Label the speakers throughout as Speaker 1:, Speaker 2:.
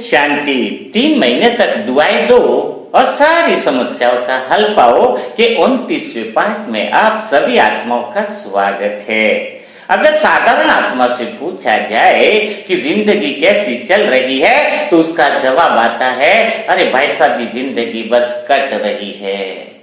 Speaker 1: शांति। 3 महीने तक दुआएं दो और सारी समस्याओं का हल पाओ के 29वें पाठ में आप सभी आत्माओं का स्वागत है। अगर साधारण आत्मा से पूछा जाए कि जिंदगी कैसी चल रही है तो उसका जवाब आता है, अरे भाई साहब की जिंदगी बस कट रही है।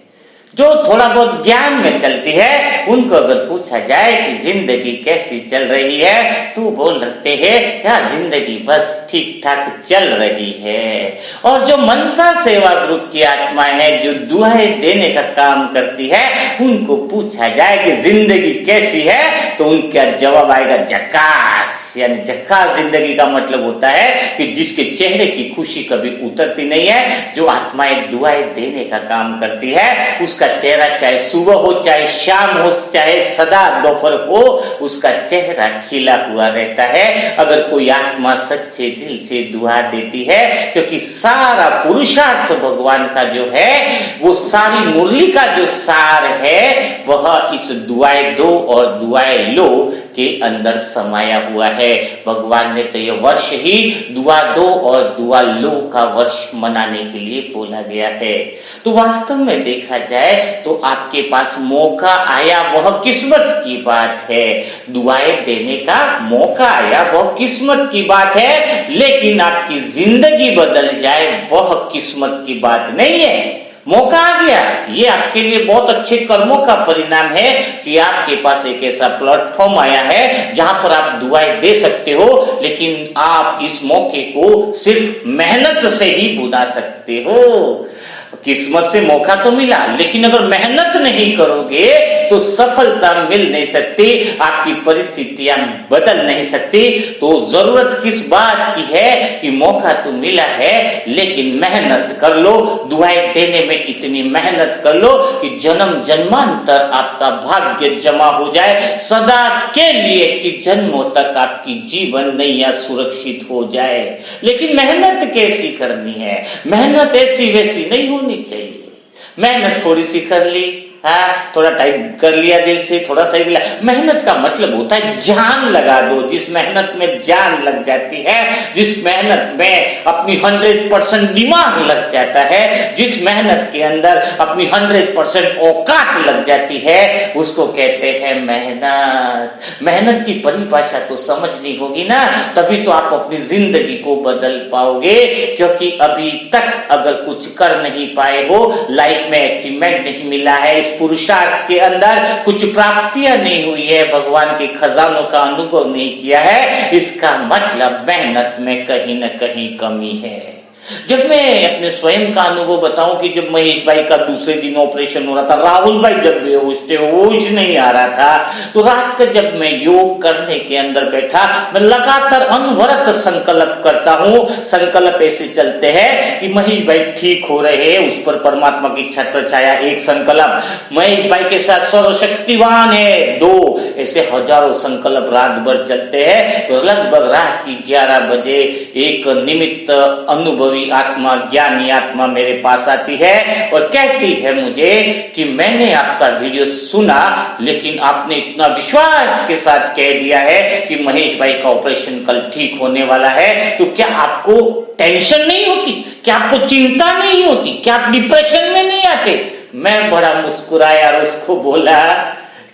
Speaker 1: जो थोड़ा बहुत ज्ञान में चलती है उनको अगर पूछा जाए कि जिंदगी कैसी चल रही है तो बोलते हैं यार जिंदगी बस ठीक ठाक चल रही है। और जो मनसा सेवा ग्रुप की आत्माएं हैं जो दुआएं देने का काम करती है उनको पूछा जाए कि जिंदगी कैसी है तो उनका जवाब आएगा झकास। यानी झकास जिंदगी का मतलब होता है कि जिसके चेहरे की खुशी कभी उतरती नहीं है, जो आत्माएं दुआएं देने का काम करती है उसका चेहरा चाहे सुबह हो चाहे शाम हो चाहे सदा दोपहर हो उसका चेहरा खिला हुआ रहता है। अगर कोई आत्मा सच्चे दिल से दुआ देती है, क्योंकि सारा पुरुषार्थ भगवान का जो है वो सारी मुरली का जो सार है वह इस दुआएं दो और दुआएं लो के अंदर समाया हुआ है। भगवान ने तो यह वर्ष ही दुआ दो और दुआ लो का वर्ष मनाने के लिए बोला गया है। तो वास्तव में देखा जाए तो आपके पास मौका आया वह किस्मत की बात है। दुआएं देने का मौका आया वह किस्मत की बात है, लेकिन आपकी जिंदगी बदल जाए वह किस्मत की बात नहीं है। मौका आ गया, ये आपके लिए बहुत अच्छे कर्मों का परिणाम है कि आपके पास एक ऐसा प्लेटफॉर्म आया है जहां पर आप दुआएं दे सकते हो, लेकिन आप इस मौके को सिर्फ मेहनत से ही बुला सकते हो। किस्मत से मौका तो मिला, लेकिन अगर मेहनत नहीं करोगे तो सफलता मिल नहीं सकती, आपकी परिस्थितियां बदल नहीं सकती। तो जरूरत किस बात की है कि मौका तो मिला है लेकिन मेहनत कर लो। दुआएं देने में इतनी मेहनत कर लो कि जन्म जन्मांतर आपका भाग्य जमा हो जाए सदा के लिए, कि जन्मों तक आपकी जीवन नैया सुरक्षित हो जाए। लेकिन मेहनत कैसी करनी है? मेहनत ऐसी वैसी नहीं होनी चाहिए। मेहनत थोड़ी सी कर ली, हाँ थोड़ा टाइम कर लिया दिल से, थोड़ा सही मिला। मेहनत का मतलब होता है जान लगा दो। जिस मेहनत में जान लग जाती है, जिस मेहनत में अपनी 100% दिमाग लग जाता है, जिस मेहनत के अंदर अपनी 100% औकात लग जाती है, उसको कहते हैं मेहनत। मेहनत की परिभाषा तो समझनी होगी ना, तभी तो आप अपनी जिंदगी को बदल पाओगे। क्योंकि अभी तक अगर कुछ कर नहीं पाए हो, लाइफ में अचीवमेंट नहीं मिला है, इस पुरुषार्थ के अंदर कुछ प्राप्तियां नहीं हुई है, भगवान के खजानों का अनुभव नहीं किया है, इसका मतलब मेहनत में कहीं न कहीं कमी है। जब मैं अपने स्वयं का अनुभव बताऊं कि जब महेश भाई का दूसरे दिन ऑपरेशन हो रहा था, राहुल भाई जब बेहोश थे, होश नहीं आ रहा था, तो रात का जब मैं योग करने के अंदर बैठा, मैं लगातार अनवरत संकल्प करता हूं। संकल्प ऐसे चलते हैं कि महेश भाई ठीक हो रहे हैं, उस पर परमात्मा की छत्र छाया, एक संकल्प। महेश भाई के साथ सर्वशक्तिवान है, 2, ऐसे हजारों संकल्प रात भर चलते हैं। तो लगभग रात की 11 बजे एक निमित्त अनुभव आत्मा, ज्ञानी आत्मा मेरे पास आती है और कहती है मुझे कि मैंने आपका वीडियो सुना, लेकिन आपने इतना विश्वास के साथ कह दिया है कि महेश भाई का ऑपरेशन कल ठीक होने वाला है, तो क्या आपको टेंशन नहीं होती? क्या आपको चिंता नहीं होती? क्या आप डिप्रेशन में नहीं आते? मैं बड़ा मुस्कुराया और उसको बोला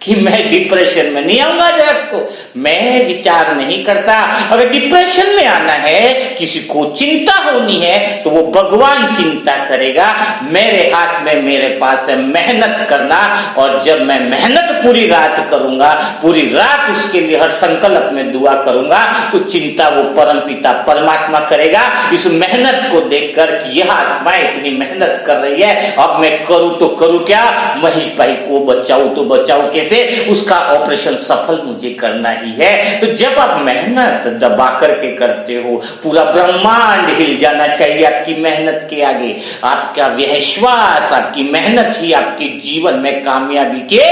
Speaker 1: कि मैं डिप्रेशन में नहीं आऊंगा रात को, मैं विचार नहीं करता। अगर डिप्रेशन में आना है, किसी को चिंता होनी है, तो वो भगवान चिंता करेगा। मेरे हाथ में, मेरे पास है मेहनत करना, और जब मैं मेहनत पूरी रात करूंगा, पूरी रात उसके लिए हर संकल्प में दुआ करूंगा, तो चिंता वो परम पिता परमात्मा करेगा। इस मेहनत को देखकर कि यह आत्मा इतनी मेहनत कर रही है, अब मैं करूं तो करूं क्या? महेश भाई को बचाऊं तो बचाऊं कैसे? उसका ऑपरेशन सफल मुझे करना ही है। तो जब आप मेहनत दबा करके करते हो, पूरा ब्रह्मांड हिल जाना चाहिए आपकी मेहनत के आगे। आपका विश्वास, आपकी मेहनत ही आपके जीवन में कामयाबी के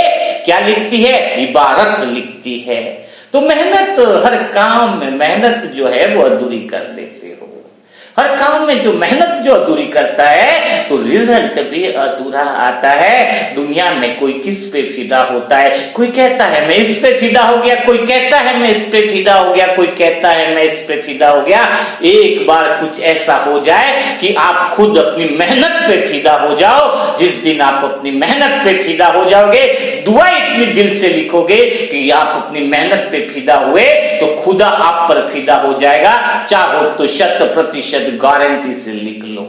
Speaker 1: क्या लिखती है? इबारत लिखती है। तो मेहनत, हर काम में मेहनत जो है वो अधूरी कर देते हो। हर काम में जो मेहनत जो अधूरी करता है तो रिजल्ट भी अधूरा आता है। दुनिया में कोई किस पे फिदा होता है, कोई कहता है मैं इस पे फिदा हो गया, कोई कहता है मैं इस पे फिदा हो गया, कोई कहता है मैं इस पे फिदा हो गया। एक बार कुछ ऐसा हो जाए कि आप खुद अपनी मेहनत पे फिदा हो जाओ। जिस दिन आप अपनी मेहनत पे फिदा हो जाओगे, दुआ इतनी दिल से लिखोगे कि आप अपनी मेहनत पे फिदा हुए तो खुदा आप पर फिदा हो जाएगा। चाहो तो 100% गारंटी से लिख लो।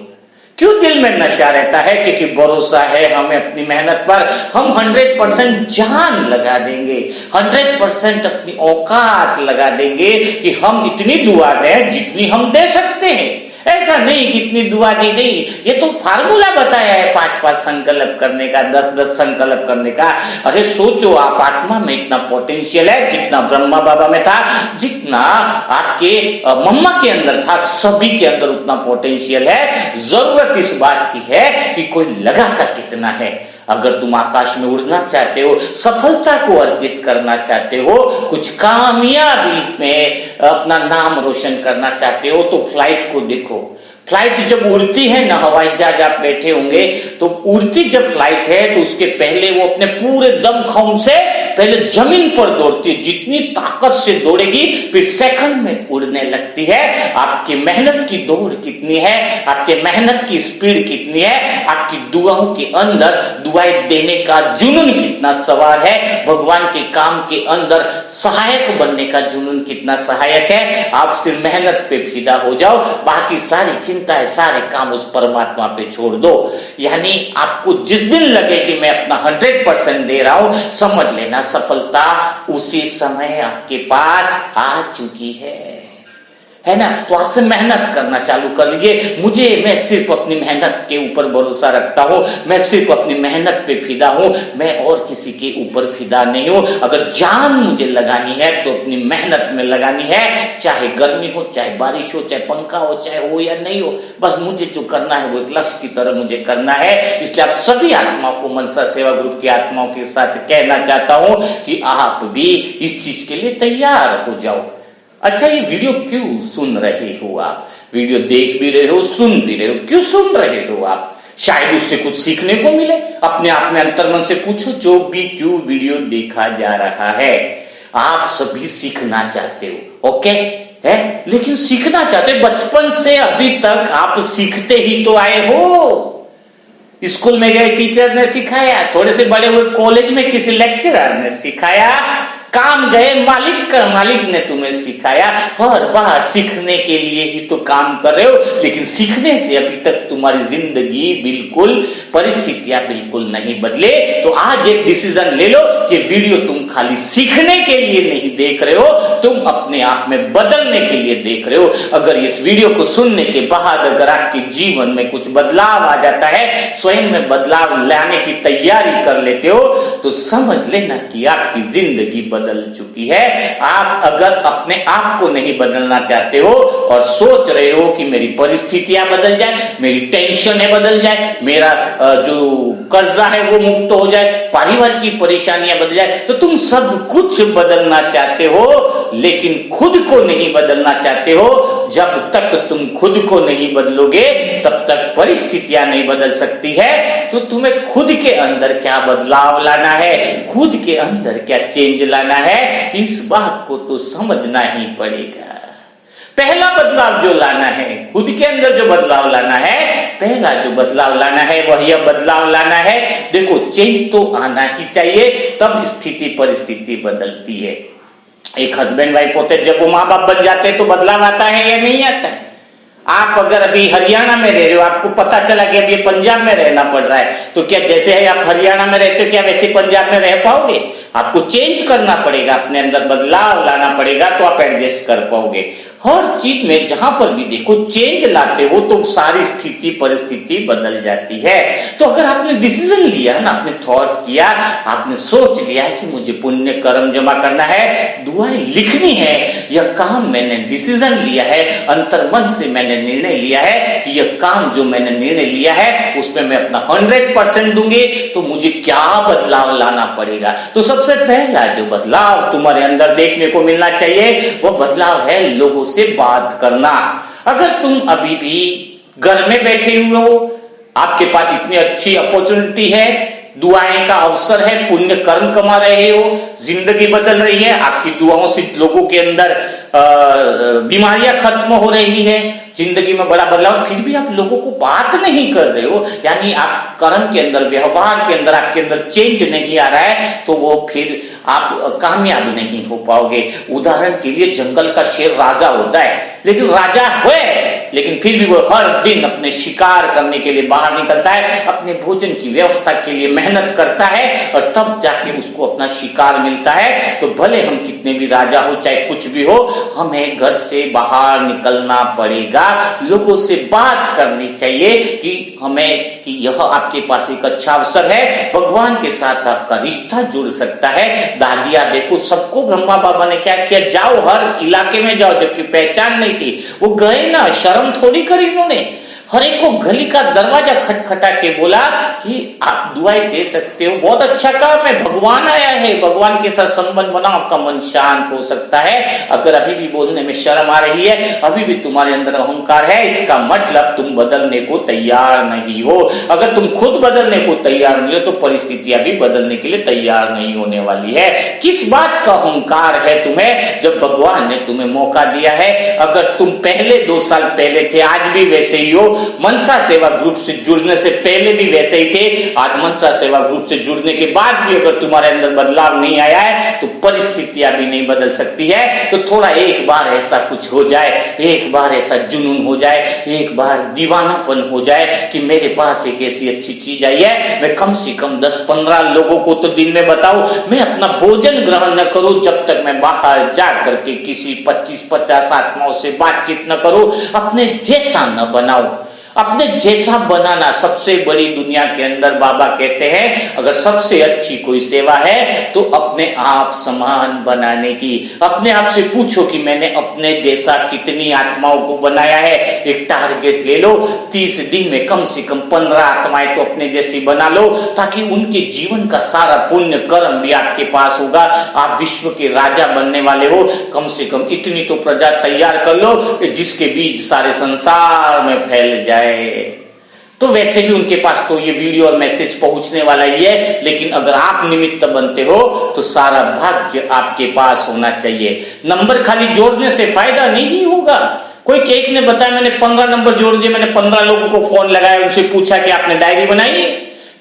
Speaker 1: क्यों दिल में नशा रहता है? क्योंकि भरोसा है हमें अपनी मेहनत पर। हम 100% जान लगा देंगे, 100% अपनी औकात लगा देंगे कि हम इतनी दुआ दें जितनी हम दे सकते हैं। ऐसा नहीं कि इतनी दुआ दी गई, ये तो फार्मूला बताया है 5-5 संकल्प करने का, 10-10 संकल्प करने का। अरे सोचो, आप आत्मा में इतना पोटेंशियल है जितना ब्रह्मा बाबा में था, जितना आपके मम्मा के अंदर था, सभी के अंदर उतना पोटेंशियल है। जरूरत इस बात की है कि कोई लगाता कितना है। अगर तुम आकाश में उड़ना चाहते हो, सफलता को अर्जित करना चाहते हो, कुछ कामयाबी में अपना नाम रोशन करना चाहते हो, तो फ्लाइट को देखो। फ्लाइट जब उड़ती है ना, हवाई जहाज आप बैठे होंगे, तो उड़ती जब फ्लाइट है तो उसके पहले वो अपने पूरे दमखम से पहले जमीन पर दौड़ती है। जितनी ताकत से दौड़ेगी फिर सेकंड में उड़ने लगती है। आपकी मेहनत की दौड़ कितनी है, आपके मेहनत की स्पीड कितनी है, आपकी दुआओं के अंदर दुआएं देने का जुनून कितना सवार है, भगवान के काम के अंदर सहायक बनने का जुनून कितना सहायक है। आप सिर्फ मेहनत पे फिदा हो जाओ, बाकी सारी चिंताएं, सारे काम उस परमात्मा पे छोड़ दो। यानी आपको जिस दिन लगे कि मैं अपना 100% दे रहा हूं, समझ लेना सफलता उसी समय आपके पास आ चुकी है ना। तो आज से मेहनत करना चालू कर लीजिए। मैं सिर्फ अपनी मेहनत के ऊपर भरोसा रखता हूं, मैं सिर्फ अपनी मेहनत पे फिदा हूं, मैं और किसी के ऊपर फिदा नहीं हूं। अगर जान मुझे लगानी है तो अपनी मेहनत में लगानी है, चाहे गर्मी हो, चाहे बारिश हो, चाहे पंखा हो, चाहे हो या नहीं हो। बस मुझे जो करना है वो एक लक्ष्य की तरह मुझे करना है। इसलिए आप सभी आत्माओं को, मनसा सेवा ग्रुप की आत्माओं के साथ कहना चाहता हूं कि आप भी इस चीज के लिए तैयार हो जाओ। अच्छा, ये वीडियो क्यों सुन रहे हो आप? वीडियो देख भी रहे हो, सुन भी रहे हो, क्यों सुन रहे हो आप? शायद उससे कुछ सीखने को मिले। अपने आप में अंतर्मन से पूछो, जो भी क्यों वीडियो देखा जा रहा है, आप सभी सीखना चाहते हो, ओके है? लेकिन सीखना चाहते, बचपन से अभी तक आप सीखते ही तो आए हो। स्कूल में गए टीचर ने सिखाया, थोड़े से बड़े हुए कॉलेज में किसी लेक्चरर ने सिखाया, काम गए मालिक ने तुम्हें सिखाया। हर बार सीखने के लिए ही तो काम कर रहे हो, लेकिन सीखने से अभी तक तुम्हारी जिंदगी बिल्कुल, परिस्थितियां बिल्कुल नहीं बदले। तो आज एक डिसीजन ले लो कि वीडियो तुम खाली सीखने के लिए नहीं देख रहे हो, तुम अपने आप में बदलने के लिए देख रहे हो। अगर इस वीडियो को सुनने के बाद अगर आपके जीवन में कुछ बदलाव आ जाता है, स्वयं में बदलाव लाने की तैयारी कर लेते हो, तो समझ लेना कि आपकी जिंदगी बदल चुकी है। आप अगर अपने आप को नहीं बदलना चाहते हो और सोच रहे हो कि मेरी परिस्थितियां बदल जाए, मेरी टेंशन बदल जाए, मेरा जो कर्जा है वो मुक्त हो जाए, पारिवारिक की परेशानियां बदल जाए, तो तुम सब कुछ बदलना चाहते हो, लेकिन खुद को नहीं बदलना चाहते हो। जब तक तुम खुद को नहीं बदलोगे तब तक परिस्थितियां नहीं बदल सकती है। तो तुम्हें खुद के अंदर क्या बदलाव लाना है, खुद के अंदर क्या चेंज लाना है, इस बात को तो समझना ही पड़ेगा। पहला बदलाव जो लाना है, खुद के अंदर जो बदलाव लाना है, पहला जो बदलाव लाना है वह यह बदलाव लाना है, देखो चेंज तो आना ही चाहिए, तब स्थिति परिस्थिति बदलती है। एक हस्बैंड वाइफ होते हैं, जब वो माँ बाप बन जाते हैं तो बदलाव आता है या नहीं आता है? आप अगर अभी हरियाणा में रह रहे हो, आपको पता चला कि अभी पंजाब में रहना पड़ रहा है, तो क्या जैसे है आप हरियाणा में रहते हो, क्या वैसे पंजाब में रह पाओगे? आपको चेंज करना पड़ेगा, अपने अंदर बदलाव लाना पड़ेगा, तो आप एडजस्ट कर पाओगे। हर चीज में जहां पर भी देखो चेंज लाते हो तो सारी स्थिति परिस्थिति बदल जाती है। तो अगर आपने डिसीजन लिया ना, आपने थॉट किया, आपने सोच लिया है कि मुझे पुण्य कर्म जमा करना है, दुआएं लिखनी है, यह काम मैंने डिसीजन लिया है, अंतर्मन से मैंने निर्णय लिया है कि यह काम जो मैंने निर्णय लिया है उसमें मैं अपना 100% दूंगी, तो मुझे क्या बदलाव लाना पड़ेगा? तो सबसे पहला जो बदलाव तुम्हारे अंदर देखने को मिलना चाहिए वो बदलाव है लोगों से बात करना। अगर तुम अभी भी घर में बैठे हुए हो, आपके पास इतनी अच्छी अपॉर्चुनिटी है, दुआएं का अवसर है, पुण्य कर्म कमा रहे हो, जिंदगी बदल रही है, आपकी दुआओं से लोगों के अंदर बीमारियां खत्म हो रही है, जिंदगी में बड़ा बदलाव, फिर भी आप लोगों को बात नहीं कर रहे हो, यानी आप कर्म के अंदर, व्यवहार के अंदर आपके अंदर चेंज नहीं आ रहा है, तो वो फिर आप कामयाब नहीं हो पाओगे। उदाहरण के लिए जंगल का शेर राजा होता है, लेकिन राजा है, लेकिन फिर भी वो हर दिन अपने शिकार करने के लिए बाहर निकलता है, अपने भोजन की व्यवस्था के लिए मेहनत करता है, और तब जाके उसको अपना शिकार मिलता है। तो भले हम कितने भी राजा हो, चाहे कुछ भी हो, हमें घर से बाहर निकलना पड़ेगा, लोगों से बात करनी चाहिए कि हमें कि यह आपके पास एक अच्छा अवसर है, भगवान के साथ आपका रिश्ता जुड़ सकता है। दादिया देखो, सबको ब्रह्मा बाबा ने क्या किया, जाओ हर इलाके में जाओ, जबकि पहचान नहीं थी, वो गए ना, शर्म थोड़ी करी उन्होंने, हर एक को गली का दरवाजा खटखटा के बोला कि आप दुआएं दे सकते हो, बहुत अच्छा काम है, भगवान आया है, भगवान के साथ संबंध बनाओ, आपका मन शांत हो सकता है। अगर अभी भी बोलने में शर्म आ रही है, अभी भी तुम्हारे अंदर अहंकार है, इसका मतलब तुम बदलने को तैयार नहीं हो। अगर तुम खुद बदलने को तैयार नहीं हो, तो परिस्थितियां भी बदलने के लिए तैयार नहीं होने वाली है। किस बात का अहंकार है तुम्हें, जब भगवान ने तुम्हें मौका दिया है? अगर तुम पहले 2 साल पहले थे, आज भी वैसे ही हो, मनसा सेवा ग्रुप से जुड़ने से पहले भी वैसे ही थे, आज मनसा सेवा ग्रुप से जुड़ने के बाद भी अगर तुम्हारे अंदर बदलाव नहीं आया है, तो परिस्थितियां भी नहीं बदल सकती है। तो थोड़ा एक बार ऐसा कुछ हो जाए, एक बार ऐसा जुनून हो जाए, एक बार दीवानापन हो जाए कि मेरे पास एक ऐसी अच्छी चीज आई है, मैं कम से कम 10-15 लोगों को तो दिन में बताऊं, मैं अपना भोजन ग्रहण न करूं जब तक मैं बाहर जा करके किसी 25-50 आत्माओं से बातचीत न करूं, अपने जैसा न बनाऊं। अपने जैसा बनाना सबसे बड़ी दुनिया के अंदर, बाबा कहते हैं, अगर सबसे अच्छी कोई सेवा है तो अपने आप समान बनाने की। अपने आप से पूछो कि मैंने अपने जैसा कितनी आत्माओं को बनाया है। एक टारगेट ले लो, 30 दिन में कम से कम 15 आत्माएं तो अपने जैसी बना लो, ताकि उनके जीवन का सारा पुण्य कर्म भी आपके पास होगा। आप विश्व के राजा बनने वाले हो, कम से कम इतनी तो प्रजा तैयार कर लो कि जिसके बीज सारे संसार में फैल जाए। तो वैसे भी उनके पास तो ये वीडियो और मैसेज पहुंचने वाला ही है, लेकिन अगर आप निमित्त बनते हो तो सारा भाग्य आपके पास होना चाहिए। नंबर खाली जोड़ने से फायदा नहीं होगा। कोई एक ने बताया मैंने 15 नंबर जोड़ दिए, मैंने 15 लोगों को फोन लगाया, उनसे पूछा कि आपने डायरी बनाई है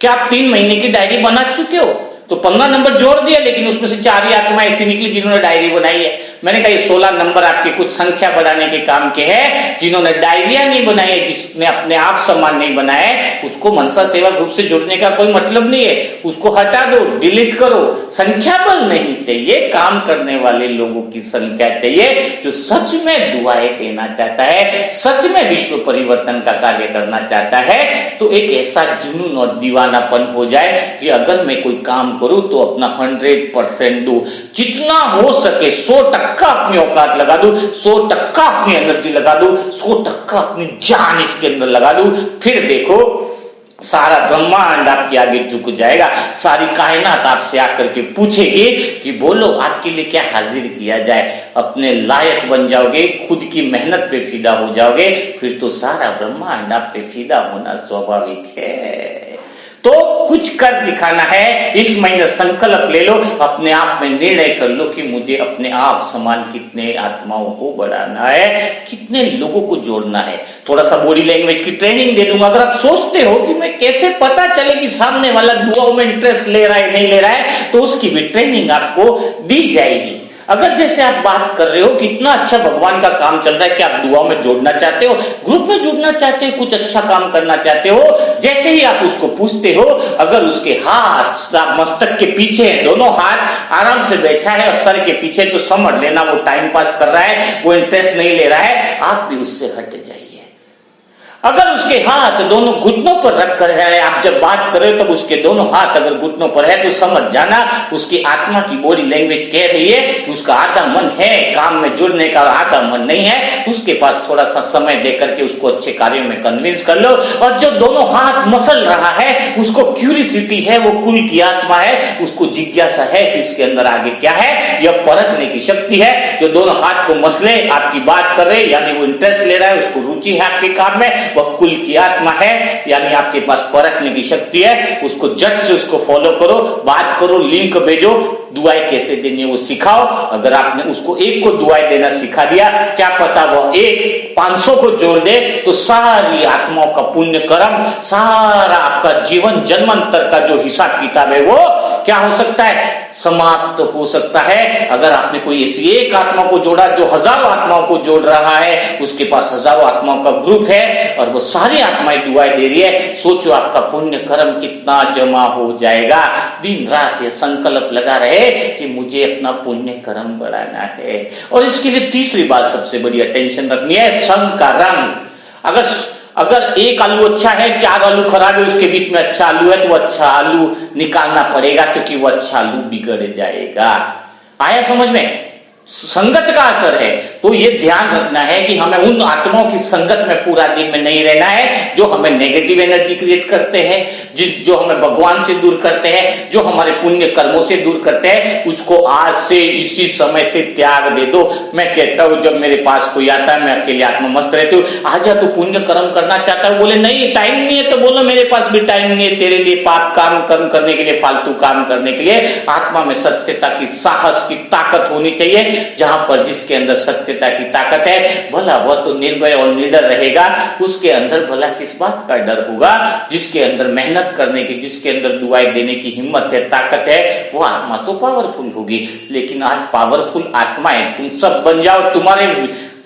Speaker 1: क्या, आप 3 महीने की डायरी बना चुके हो? तो 15 नंबर जोड़ दिया, लेकिन उसमें से 4 ही आत्मा ऐसी निकली जिन्होंने डायरी बनाई है। मैंने कहा ये 16 नंबर आपके कुछ संख्या बढ़ाने के काम के हैं। जिन्होंने डायरिया नहीं बनाई है, जिसने अपने आप सम्मान नहीं बनाया है, उसको मनसा सेवा ग्रुप से जुड़ने का कोई मतलब नहीं है। उसको हटा दो, डिलीट करो। संख्या बल नहीं चाहिए, काम करने वाले लोगों की संख्या चाहिए, जो सच में दुआएं देना चाहता है, सच में विश्व परिवर्तन का कार्य करना चाहता है। तो एक ऐसा जुनून और दीवानापन हो जाए कि अगर मैं कोई काम करूं तो अपना 100% दूं, जितना हो सके 100% अपनी औकात लगा दूं, 100% अपनी एनर्जी लगा दूं, 100% अपनी जान इसके अंदर लगा दूं। फिर देखो सारा ब्रह्मांड आपके आगे झुक जाएगा, सारी कायनात आपसे आकर के पूछेगी कि बोलो आपके लिए क्या हाजिर किया जाए। अपने लायक बन जाओगे, खुद की मेहनत पे फिदा हो जाओगे, फिर तो सारा ब्रह्मांड आप पे फिदा होना स्वाभाविक है। तो कुछ कर दिखाना है, इस महीने संकल्प ले लो, अपने आप में निर्णय कर लो कि मुझे अपने आप समान कितने आत्माओं को बढ़ाना है, कितने लोगों को जोड़ना है। थोड़ा सा बॉडी लैंग्वेज की ट्रेनिंग दे दूंगा। अगर आप सोचते हो कि मैं कैसे पता चले कि सामने वाला दुआओं में इंटरेस्ट ले रहा है नहीं ले रहा है, तो उसकी भी ट्रेनिंग आपको दी जाएगी। अगर जैसे आप बात कर रहे हो कि इतना अच्छा भगवान का काम चल रहा है कि आप दुआओं में जोड़ना चाहते हो, ग्रुप में जुड़ना चाहते हो, कुछ अच्छा काम करना चाहते हो, जैसे ही आप उसको पूछते हो, अगर उसके हाथ मस्तक के पीछे है, दोनों हाथ आराम से बैठा है और सर के पीछे, तो समझ लेना वो टाइम पास कर रहा है, वो इंटरेस्ट नहीं ले रहा है, आप भी उससे हट जाइए। अगर उसके हाथ दोनों घुटनों पर रख कर है, आप जब बात कर रहे हो तब उसके दोनों हाथ अगर घुटनों पर है तो समझ जाना उसकी आत्मा की बॉडी लैंग्वेज कह रही है कि उसका आधा मन है काम में जुड़ने का और आधा मन नहीं है। उसके पास थोड़ा सा समय देकर के उसको अच्छे कार्यों में कन्विंस कर लो। और जो दोनों हाथ मसल रहा है उसको क्यूरियोसिटी है, वो कुल की आत्मा है, उसको जिज्ञासा है कि इसके अंदर आगे क्या है, यह परखने की शक्ति है। जो दोनों हाथ को मसले आपकी बात कर रहे यानी वो इंटरेस्ट ले रहा है, उसको रुचि है आपके काम में, वह कुल की आत्मा है, यानी आपके पास परखने की शक्ति है। उसको जट से उसको फॉलो करो, बात करो, लिंक भेजो, दुआएं कैसे देनी है वो सिखाओ। अगर आपने उसको एक को दुआएं देना सिखा दिया, क्या पता वो एक 500 को जोड़ दे तो सारी आत्माओं का पुण्य कर्म, सारा आपका जीवन जन्मांतर का जो हिसाब किताब है वो क्या हो सकता है, समाप्त हो सकता है। अगर आपने कोई ऐसी एक आत्मा को जोड़ा जो हजारों आत्माओं को जोड़ रहा है, उसके पास हजारों आत्माओं का ग्रुप है और वो सारी आत्माएं दुआएं दे रही है, सोचो आपका पुण्य कर्म कितना जमा हो जाएगा। दिन रात ये संकल्प लगा रहे कि मुझे अपना पुण्य कर्म बढ़ाना है। और इसके लिए तीसरी बात सबसे बड़ी अटेंशन रखनी है, संग का रंग। अगर एक आलू अच्छा है, 4 आलू खराब है, उसके बीच में अच्छा आलू है तो वो अच्छा आलू निकालना पड़ेगा क्योंकि वो अच्छा आलू बिगड़ जाएगा। आया समझ में? संगत का असर है। तो ये ध्यान रखना है कि हमें उन आत्माओं की संगत में पूरा दिन में नहीं रहना है जो हमें नेगेटिव एनर्जी क्रिएट करते हैं, जो हमें भगवान से दूर करते हैं, जो हमारे पुण्य कर्मों से दूर करते हैं। उसको आज से इसी समय से त्याग दे दो। मैं कहता हूं जब मेरे पास कोई आता है, मैं अकेले आत्मा मस्त रहती हूँ, आजा तू पुण्य कर्म करना चाहता है, बोले नहीं टाइम नहीं है, तो बोलो मेरे पास भी टाइम नहीं है तेरे लिए पाप काम कर्म करने के लिए, फालतू काम करने के लिए। आत्मा में सत्यता की, साहस की ताकत होनी चाहिए। जहां पर जिसके अंदर सत्यता की ताकत है, भला वह तो निर्भय और निडर रहेगा। उसके अंदर भला किस बात का डर होगा? जिसके अंदर मेहनत करने की, जिसके अंदर दुआएं देने की हिम्मत है, ताकत है, वो आत्मा तो पावरफुल होगी। लेकिन आज पावरफुल आत्माएं तुम सब बन जाओ, तुम्हारे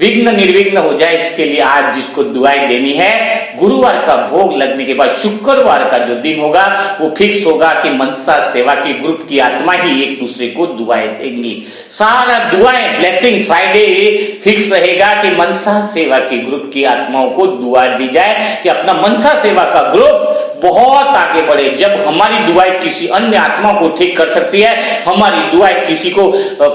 Speaker 1: विघ्न निर्विघ्न हो जाए, इसके लिए आज जिसको दुआएं देनी है, गुरुवार का भोग लगने के बाद शुक्रवार का जो दिन होगा वो फिक्स होगा कि मनसा सेवा की ग्रुप की आत्मा ही एक दूसरे को दुआएं देंगी। सारा दुआएं ब्लेसिंग फ्राइडे फिक्स रहेगा कि मनसा सेवा की ग्रुप की आत्माओं को दुआ दी जाए कि अपना मनसा सेवा का ग्रुप बहुत आगे बढ़े। जब हमारी दुआएं किसी अन्य आत्मा को ठीक कर सकती है, हमारी दुआएं किसी को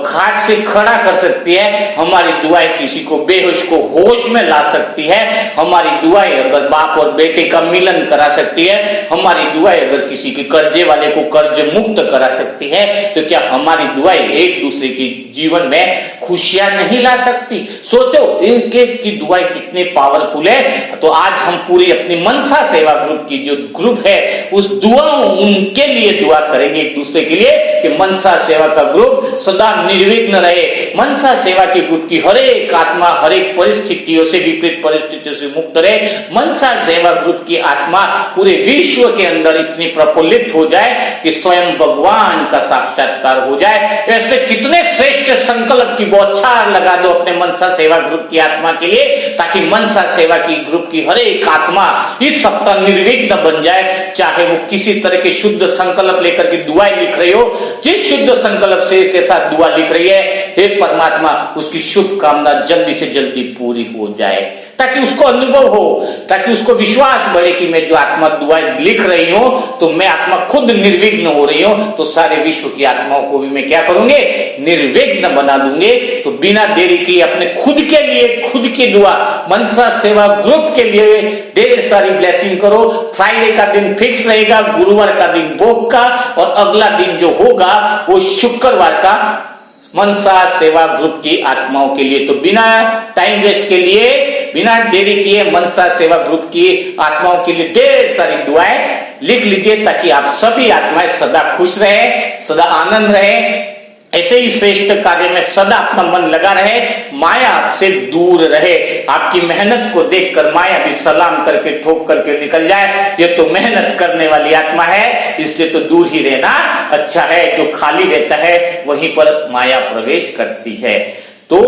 Speaker 1: खाट से खड़ा कर सकती है, हमारी दुआएं किसी को बेहोश को होश में ला सकती है, हमारी दुआएं अगर बाप और बेटे का मिलन करा सकती है, हमारी दुआएं अगर किसी के कर्जे वाले को कर्ज मुक्त करा सकती है, तो क्या हमारी दुआएं एक दूसरे की जीवन में खुशियां नहीं ला सकती? सोचो एक एक की दुआएं कितने पावरफुल है। तो आज हम पूरी अपनी मनसा सेवा ग्रुप की जो ग्रुप है उस दुआओं उनके लिए दुआ करेंगे एक दूसरे के लिए कि मनसा सेवा का ग्रुप सदा निर्विघ्न रहे। मनसा सेवा के ग्रुप की हर एक आत्मा हर एक परिस्थितियों से, विपरीत परिस्थितियों से मुक्त रहे। मनसा सेवा ग्रुप की आत्मा पूरे विश्व के अंदर इतनी प्रफुल्लित हो जाए कि स्वयं भगवान का साक्षात्कार हो जाए। ऐसे कितने श्रेष्ठ संकल्प की बौछार लगा दो अपने मनसा सेवा ग्रुप की आत्मा के लिए, ताकि मनसा सेवा की ग्रुप की हर एक आत्मा इस सप्ताह निर्विघ्न बन जाए। चाहे वो किसी तरह के शुद्ध संकल्प लेकर के दुआएं लिख रही हो, जिस शुद्ध संकल्प से के साथ दुआ लिख रही है, हे परमात्मा उसकी शुभ कामना जल्दी से जल्दी पूरी हो जाए, ताकि उसको अनुभव हो, ताकि उसको विश्वास बढ़े कि मैं जो आत्मा दुआ लिख रही हूं तो मैं आत्मा खुद निर्विघ्न हो रही हूं, तो सारे विश्व की आत्माओं को भी मैं क्या करूंगे, निर्विघ्न बना दूंगे। तो बिना देरी की अपने खुद के लिए खुद की दुआ मनसा सेवा ग्रुप के लिए ढेर सारी ब्लेसिंग करो। फ्राइडे का दिन फिक्स रहेगा, गुरुवार का दिन भोग का, और अगला दिन जो होगा वो शुक्रवार का मनसा सेवा ग्रुप की आत्माओं के लिए। तो बिना टाइम वेस्ट के लिए, बिना देरी किए मनसा सेवा ग्रुप की आत्माओं के लिए ढेर सारी दुआएं लिख लीजिए, ताकि आप सभी आत्माएं सदा खुश रहे, सदा आनंद रहे, ऐसे ही श्रेष्ठ कार्य में सदा अपना मन लगा रहे, माया आपसे दूर रहे। आपकी मेहनत को देखकर माया भी सलाम करके ठोक करके निकल जाए। ये तो मेहनत करने वाली आत्मा है, इससे तो दूर ही रहना अच्छा है। जो खाली रहता है वहीं पर माया प्रवेश करती है। तो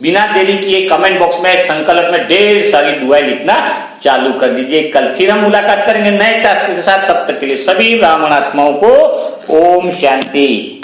Speaker 1: बिना देरी किए कमेंट बॉक्स में संकल्प में ढेर सारी दुआएं लिखना चालू कर दीजिए। कल फिर हम मुलाकात करेंगे नए टास्क के साथ। तब तक के लिए सभी ब्राह्मण आत्माओं को ओम शांति।